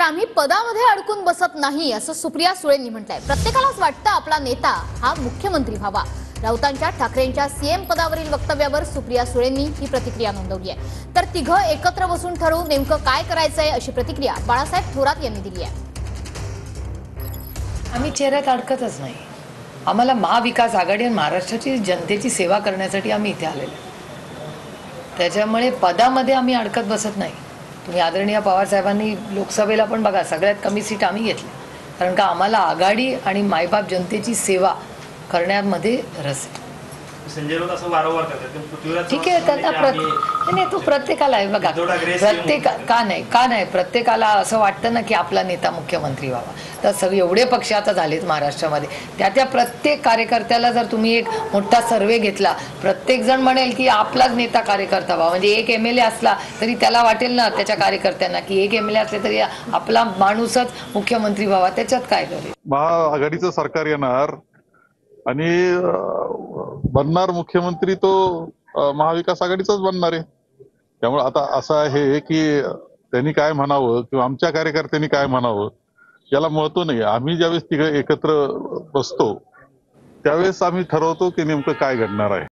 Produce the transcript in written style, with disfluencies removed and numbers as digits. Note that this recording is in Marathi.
आम्ही पदामध्ये अडकून बसत नाही असं सुप्रिया सुळेंनी म्हटलंय। प्रत्येकालाच वाटतं आपला नेता हा मुख्यमंत्री व्हावा। राऊतांच्या ठाकरेंच्या सीएम पदावरील वक्तव्यावर सुप्रिया सुळेंनी ही प्रतिक्रिया नोंदवली आहे। तर तिघं एकत्र बसून ठरवू नेमकं काय करायचंय अशी प्रतिक्रिया बाळासाहेब थोरात यांनी दिली आहे। आम्ही चेहऱ्यात अडकतच नाही। आम्हाला महाविकास आघाडी आणि महाराष्ट्राची जनतेची सेवा करण्यासाठी आम्ही इथे आलेलो आहे। त्याच्यामुळे पदामध्ये आम्ही अडकत बसत नाही। तुम्ही आदरणीय पवार साहेबांनी लोकसभेला पण बघा सगळ्यात कमी सीट आम्ही घेतली, कारण का आम्हाला आघाडी आणि मायबाप जनतेची सेवा करण्यामध्ये रस आहे। संजय राऊत असं वारंवार करतात, ठीक आहे, त्यांना नाही तो प्रत्येकाला आहे बघा, का नाही प्रत्येकाला असं वाटतं ना की आपला नेता मुख्यमंत्री व्हावा। तर सगळे एवढे पक्ष आता झालेत महाराष्ट्रामध्ये, त्या प्रत्येक कार्यकर्त्याला जर तुम्ही एक मोठा सर्वे घेतला, प्रत्येक जण म्हणेल की आपलाच नेता कार्यकर्ता व्हावा। म्हणजे एक एमएलए असला तरी त्याला वाटेल ना त्याच्या कार्यकर्त्यांना की एक एमएलए असले तरी आपला माणूसच मुख्यमंत्री व्हावा। त्याच्यात काय करेल, महाआघाडीचं सरकार येणार आणि बनणार मुख्यमंत्री तो महाविकास आघाडीचाच बनणार आहे। त्यामुळे आता असं आहे की त्यांनी काय म्हणावं किंवा आमच्या कार्यकर्त्यांनी काय म्हणावं याला महत्व नाही। आम्ही ज्यावेळेस तिघं एकत्र बसतो त्यावेळेस आम्ही ठरवतो की नेमकं काय घडणार आहे।